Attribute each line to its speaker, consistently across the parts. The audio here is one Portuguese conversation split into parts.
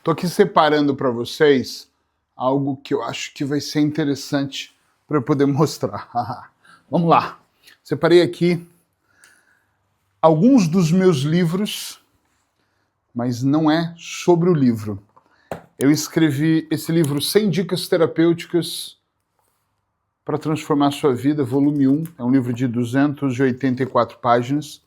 Speaker 1: Estou aqui separando para vocês algo que eu acho que vai ser interessante para eu poder mostrar. Vamos lá. Separei aqui alguns dos meus livros, mas não é sobre o livro. Eu escrevi esse livro 100 Dicas Terapêuticas para Transformar a Sua Vida, volume 1. É um livro de 284 páginas.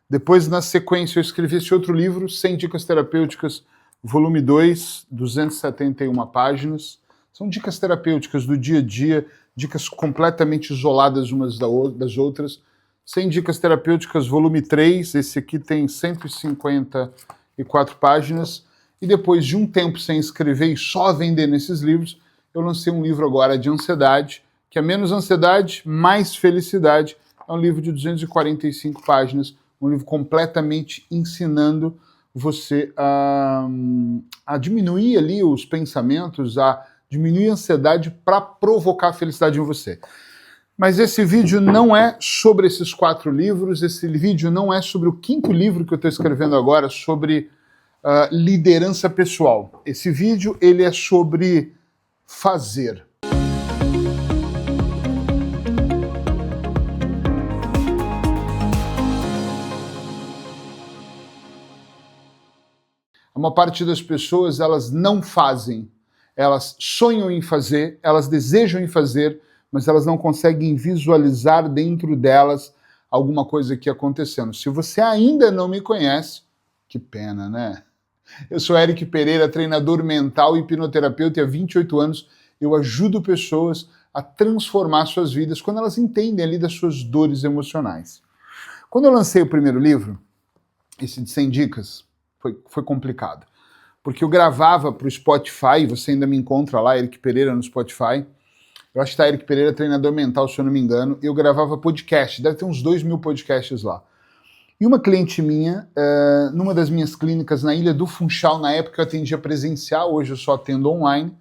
Speaker 1: Depois, na sequência, eu escrevi esse outro livro, 100 Dicas Terapêuticas, volume 2, 271 páginas. São dicas terapêuticas do dia a dia, dicas completamente isoladas umas das outras. 100 Dicas Terapêuticas, volume 3, esse aqui tem 154 páginas. E depois de um tempo sem escrever e só vendendo esses livros, eu lancei um livro agora de ansiedade, que é menos ansiedade, mais felicidade. É um livro de 245 páginas, um livro completamente ensinando você a diminuir ali os pensamentos, a diminuir a ansiedade para provocar a felicidade em você. Mas esse vídeo não é sobre esses 4 livros, esse vídeo não é sobre o 5º livro que eu estou escrevendo agora, sobre liderança pessoal. Esse vídeo ele é sobre fazer. Uma parte das pessoas, elas não fazem. Elas sonham em fazer, elas desejam em fazer, mas elas não conseguem visualizar dentro delas alguma coisa aqui acontecendo. Se você ainda não me conhece, que pena, né? Eu sou Eric Pereira, treinador mental e hipnoterapeuta, e há 28 anos eu ajudo pessoas a transformar suas vidas quando elas entendem ali das suas dores emocionais. Quando eu lancei o primeiro livro, esse de 100 dicas, foi complicado. Porque eu gravava para o Spotify, você ainda me encontra lá, Eric Pereira no Spotify. Eu acho que está Eric Pereira, treinador mental, se eu não me engano. Eu gravava podcast, deve ter uns 2.000 podcasts lá. E uma cliente minha, numa das minhas clínicas na Ilha do Funchal, na época eu atendia presencial, hoje eu só atendo online,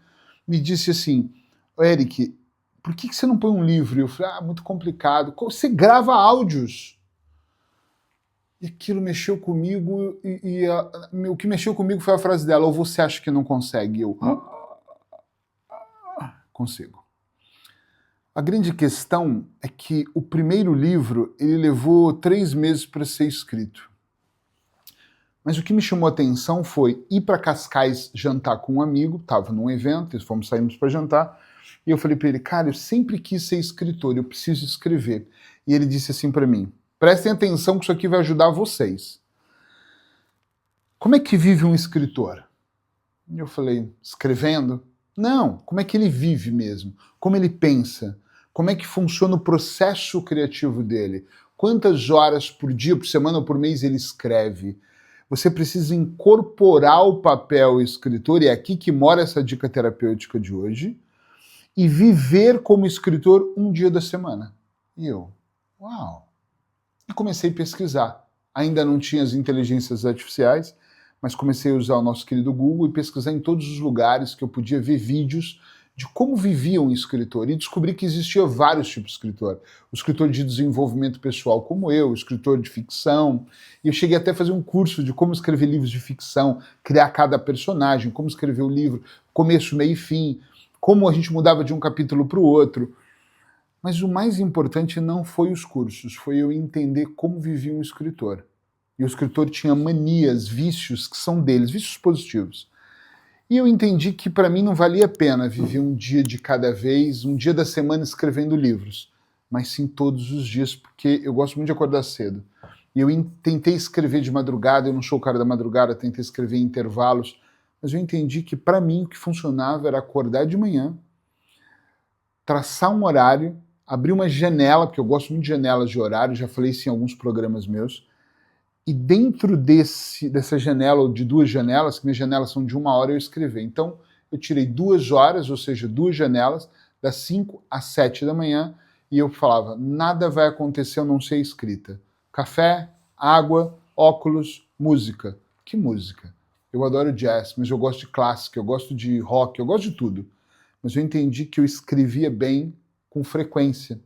Speaker 1: me disse assim, Eric, por que você não põe um livro? Eu falei, muito complicado. Você grava áudios. E aquilo mexeu comigo, o que mexeu comigo foi a frase dela, ou você acha que não consegue? Eu consigo. A grande questão é que o primeiro livro, ele levou 3 meses para ser escrito. Mas o que me chamou a atenção foi ir para Cascais jantar com um amigo, estava num evento, saímos para jantar, e eu falei para ele, cara, eu sempre quis ser escritor, eu preciso escrever. E ele disse assim para mim, prestem atenção que isso aqui vai ajudar vocês. Como é que vive um escritor? E eu falei, escrevendo? Não, como é que ele vive mesmo? Como ele pensa? Como é que funciona o processo criativo dele? Quantas horas por dia, por semana ou por mês ele escreve? Você precisa incorporar o papel escritor, e é aqui que mora essa dica terapêutica de hoje, e viver como escritor um dia da semana. E eu, uau! E comecei a pesquisar. Ainda não tinha as inteligências artificiais, mas comecei a usar o nosso querido Google e pesquisar em todos os lugares que eu podia ver vídeos de como vivia um escritor. E descobri que existia vários tipos de escritor. O escritor de desenvolvimento pessoal como eu, o escritor de ficção. E eu cheguei até a fazer um curso de como escrever livros de ficção, criar cada personagem, como escrever o livro, começo, meio e fim, como a gente mudava de um capítulo para o outro. Mas o mais importante não foi os cursos, foi eu entender como vivia um escritor. E o escritor tinha manias, vícios que são deles, vícios positivos. E eu entendi que para mim não valia a pena viver um dia de cada vez, um dia da semana escrevendo livros, mas sim todos os dias, porque eu gosto muito de acordar cedo. E eu tentei escrever de madrugada, eu não sou o cara da madrugada, tentei escrever em intervalos, mas eu entendi que para mim o que funcionava era acordar de manhã, traçar um horário, abrir uma janela, porque eu gosto muito de janelas de horário, já falei isso em alguns programas meus, e dentro dessa janela, ou de 2 janelas, que minhas janelas são de 1 hora, eu escrever. Então, eu tirei 2 horas, ou seja, 2 janelas, das 5 às 7 da manhã, e eu falava, nada vai acontecer a não ser escrita. Café, água, óculos, música. Que música? Eu adoro jazz, mas eu gosto de clássica, eu gosto de rock, eu gosto de tudo. Mas eu entendi que eu escrevia bem com frequência.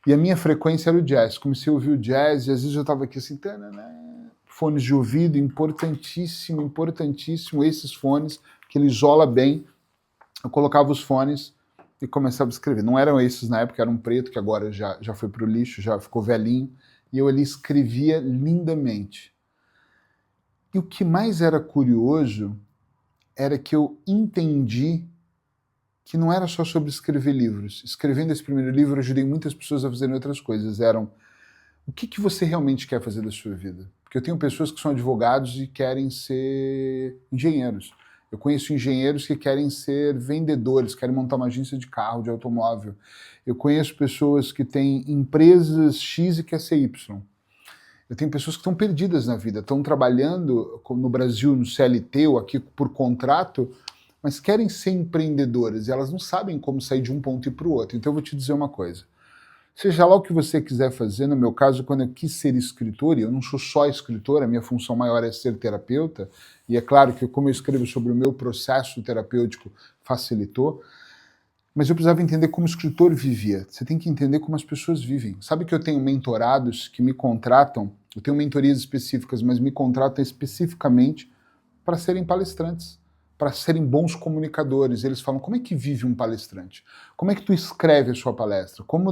Speaker 1: E a minha frequência era o jazz. Comecei a ouvir o jazz e às vezes eu estava aqui assim, fones de ouvido, importantíssimo, importantíssimo, esses fones, que ele isola bem. Eu colocava os fones e começava a escrever. Não eram esses na época, era um preto, que agora já foi pro lixo, já ficou velhinho, e eu ali escrevia lindamente. E o que mais era curioso era que eu entendi que não era só sobre escrever livros. Escrevendo esse primeiro livro, eu ajudei muitas pessoas a fazerem outras coisas. Eram, o que você realmente quer fazer da sua vida? Porque eu tenho pessoas que são advogados e querem ser engenheiros. Eu conheço engenheiros que querem ser vendedores, querem montar uma agência de carro, de automóvel. Eu conheço pessoas que têm empresas X e quer ser Y. Eu tenho pessoas que estão perdidas na vida, estão trabalhando no Brasil, no CLT ou aqui por contrato, mas querem ser empreendedoras e elas não sabem como sair de um ponto e ir para o outro. Então eu vou te dizer uma coisa. Seja lá o que você quiser fazer, no meu caso, quando eu quis ser escritor, e eu não sou só escritor, a minha função maior é ser terapeuta, e é claro que como eu escrevo sobre o meu processo terapêutico, facilitou, mas eu precisava entender como o escritor vivia. Você tem que entender como as pessoas vivem. Sabe que eu tenho mentorados que me contratam, eu tenho mentorias específicas, mas me contratam especificamente para serem palestrantes, para serem bons comunicadores. Eles falam, como é que vive um palestrante? Como é que tu escreve a sua palestra? Como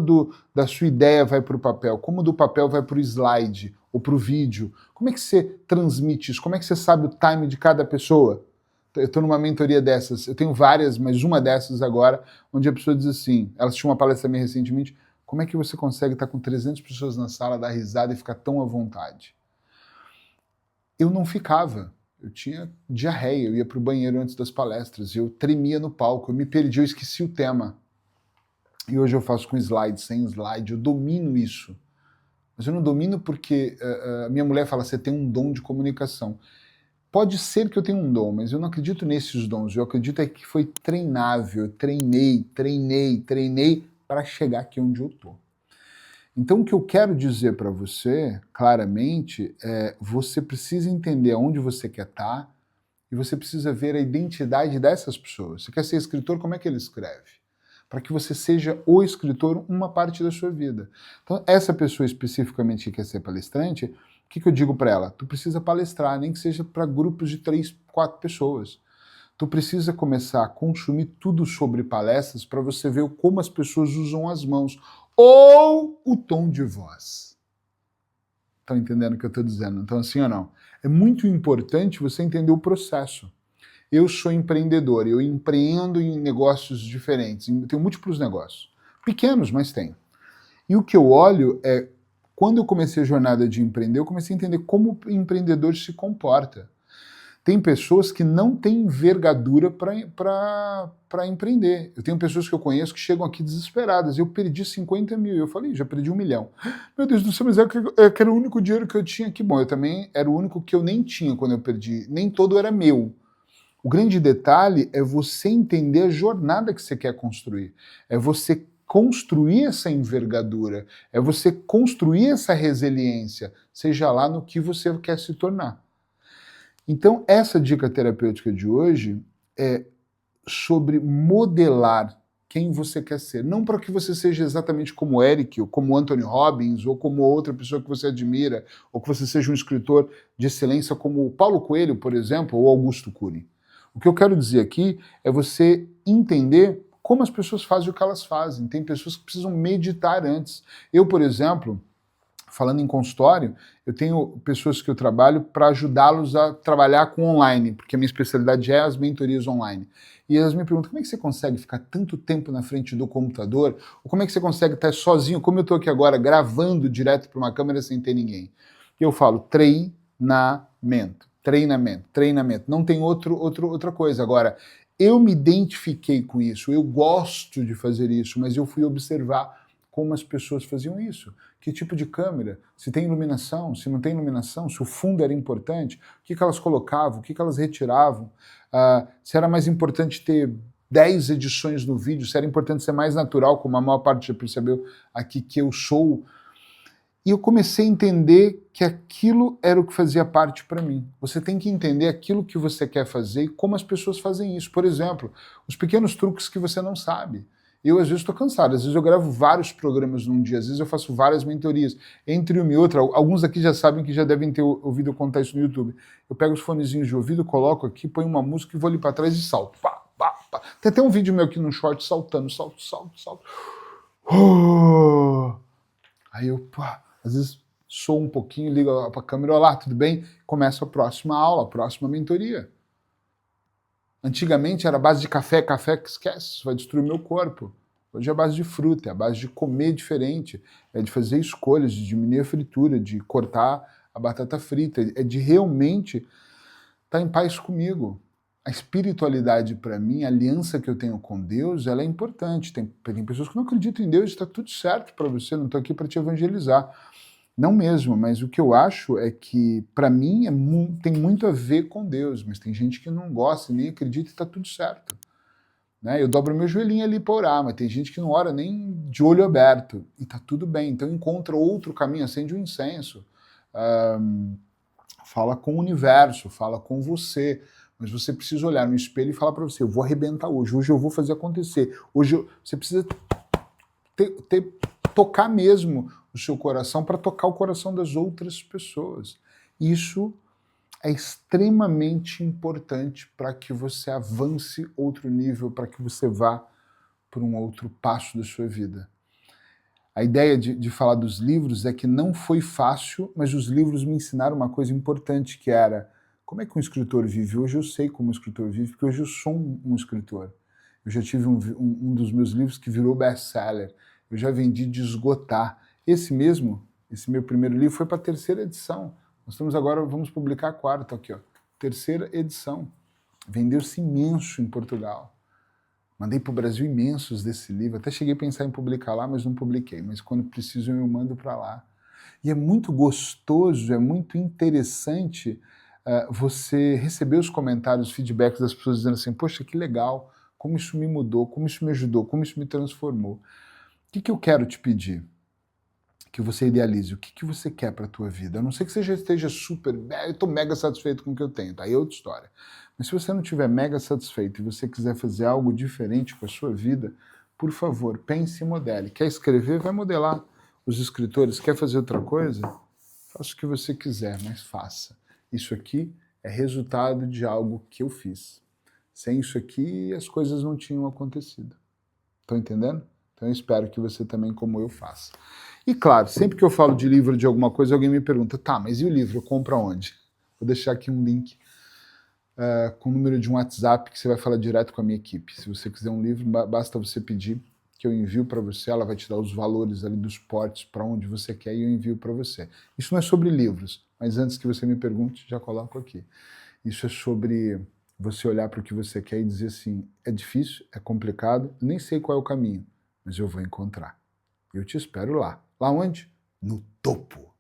Speaker 1: da sua ideia vai para o papel? Como do papel vai para o slide ou para o vídeo? Como é que você transmite isso? Como é que você sabe o time de cada pessoa? Eu estou numa mentoria dessas, eu tenho várias, mas uma dessas agora, onde a pessoa diz assim, ela assistiu uma palestra minha recentemente, como é que você consegue estar com 300 pessoas na sala, dar risada e ficar tão à vontade? Eu não ficava. Eu tinha diarreia, eu ia para o banheiro antes das palestras, eu tremia no palco, eu me perdi, eu esqueci o tema. E hoje eu faço com slide, sem slide, eu domino isso. Mas eu não domino porque minha mulher fala, você tem um dom de comunicação. Pode ser que eu tenha um dom, mas eu não acredito nesses dons, eu acredito que foi treinável, eu treinei para chegar aqui onde eu estou. Então o que eu quero dizer para você, claramente, é você precisa entender aonde você quer estar e você precisa ver a identidade dessas pessoas. Você quer ser escritor, como é que ele escreve? Para que você seja o escritor uma parte da sua vida. Então essa pessoa especificamente que quer ser palestrante, o que eu digo para ela? Tu precisa palestrar, nem que seja para grupos de 3, 4 pessoas. Tu precisa começar a consumir tudo sobre palestras para você ver como as pessoas usam as mãos ou o tom de voz. Estão entendendo o que eu estou dizendo? Então, assim ou não? É muito importante você entender o processo. Eu sou empreendedor, eu empreendo em negócios diferentes, eu tenho múltiplos negócios. Pequenos, mas tenho. E o que eu olho é, quando eu comecei a jornada de empreender, eu comecei a entender como o empreendedor se comporta. Tem pessoas que não têm envergadura para empreender. Eu tenho pessoas que eu conheço que chegam aqui desesperadas. Eu perdi 50 mil. Eu falei, já perdi 1 milhão. Meu Deus do céu, mas era o único dinheiro que eu tinha. Que bom, eu também era o único que eu nem tinha quando eu perdi. Nem todo era meu. O grande detalhe é você entender a jornada que você quer construir. É você construir essa envergadura. É você construir essa resiliência, seja lá no que você quer se tornar. Então, essa dica terapêutica de hoje é sobre modelar quem você quer ser. Não para que você seja exatamente como o Eric, ou como Anthony Robbins, ou como outra pessoa que você admira, ou que você seja um escritor de excelência como o Paulo Coelho, por exemplo, ou Augusto Cury. O que eu quero dizer aqui é você entender como as pessoas fazem o que elas fazem. Tem pessoas que precisam meditar antes. Eu, por exemplo, falando em consultório, eu tenho pessoas que eu trabalho para ajudá-los a trabalhar com online, porque a minha especialidade é as mentorias online. E elas me perguntam, como é que você consegue ficar tanto tempo na frente do computador? Ou como é que você consegue estar sozinho, como eu estou aqui agora, gravando direto para uma câmera sem ter ninguém? E eu falo, treinamento. Não tem outra coisa. Agora, eu me identifiquei com isso, eu gosto de fazer isso, mas eu fui observar como as pessoas faziam isso. Que tipo de câmera? Se tem iluminação, se não tem iluminação, se o fundo era importante, o que elas colocavam, o que elas retiravam, se era mais importante ter 10 edições no vídeo, se era importante ser mais natural, como a maior parte já percebeu aqui que eu sou. E eu comecei a entender que aquilo era o que fazia parte para mim. Você tem que entender aquilo que você quer fazer e como as pessoas fazem isso. Por exemplo, os pequenos truques que você não sabe. Eu, às vezes, estou cansado. Às vezes, eu gravo vários programas num dia. Às vezes, eu faço várias mentorias. Entre uma e outra, alguns aqui já sabem que já devem ter ouvido eu contar isso no YouTube. Eu pego os fonezinhos de ouvido, coloco aqui, ponho uma música e vou ali para trás e salto. Pá, pá, pá. Tem até um vídeo meu aqui no short saltando. Salto, salto, salto. Aí eu, pá, às vezes, sou um pouquinho, ligo para a câmera. Olá, tudo bem? Começo a próxima aula, a próxima mentoria. Antigamente era a base de café, café que esquece, vai destruir o meu corpo. Hoje é a base de fruta, é a base de comer diferente, é de fazer escolhas, de diminuir a fritura, de cortar a batata frita, é de realmente estar em paz comigo. A espiritualidade, para mim, a aliança que eu tenho com Deus, ela é importante. Tem pessoas que não acreditam em Deus, está tudo certo para você, não estou aqui para te evangelizar. Não mesmo, mas o que eu acho é que, para mim, tem muito a ver com Deus, mas tem gente que não gosta, nem acredita e está tudo certo. Né? Eu dobro meu joelhinho ali para orar, mas tem gente que não ora nem de olho aberto, e está tudo bem. Então encontra outro caminho, acende um incenso, fala com o universo, fala com você, mas você precisa olhar no espelho e falar para você, eu vou arrebentar hoje eu vou fazer acontecer. Você precisa tocar mesmo o seu coração para tocar o coração das outras pessoas. Isso é extremamente importante para que você avance outro nível, para que você vá para um outro passo da sua vida. A ideia de falar dos livros é que não foi fácil, mas os livros me ensinaram uma coisa importante, que era como é que um escritor vive. Hoje eu sei como um escritor vive, porque hoje eu sou um escritor. Eu já tive um dos meus livros que virou best-seller. Eu já vendi de esgotar. Esse meu primeiro livro foi para a 3ª edição. Nós estamos agora, vamos publicar a 4ª aqui, ó. 3ª edição. Vendeu-se imenso em Portugal. Mandei para o Brasil imensos desse livro. Até cheguei a pensar em publicar lá, mas não publiquei. Mas quando preciso eu mando para lá. E é muito gostoso, é muito interessante você receber os comentários, os feedbacks das pessoas dizendo assim, poxa, que legal, como isso me mudou, como isso me ajudou, como isso me transformou. O que eu quero te pedir? Que você idealize. O que você quer para a tua vida? A não ser que você já esteja super... Eu estou mega satisfeito com o que eu tenho, tá? Aí é outra história. Mas se você não estiver mega satisfeito e você quiser fazer algo diferente com a sua vida, por favor, pense e modele. Quer escrever? Vai modelar. Os escritores, quer fazer outra coisa? Faça o que você quiser, mas faça. Isso aqui é resultado de algo que eu fiz. Sem isso aqui, as coisas não tinham acontecido. Estão entendendo? Então eu espero que você também, como eu, faça. E claro, sempre que eu falo de livro de alguma coisa, alguém me pergunta, tá, mas e o livro? Eu compro aonde? Vou deixar aqui um link com o número de um WhatsApp que você vai falar direto com a minha equipe. Se você quiser um livro, basta você pedir que eu envio para você, ela vai te dar os valores ali dos portes para onde você quer e eu envio para você. Isso não é sobre livros, mas antes que você me pergunte, já coloco aqui. Isso é sobre você olhar para o que você quer e dizer assim, é difícil, é complicado, nem sei qual é o caminho, mas eu vou encontrar. Eu te espero lá. Lá onde? No topo.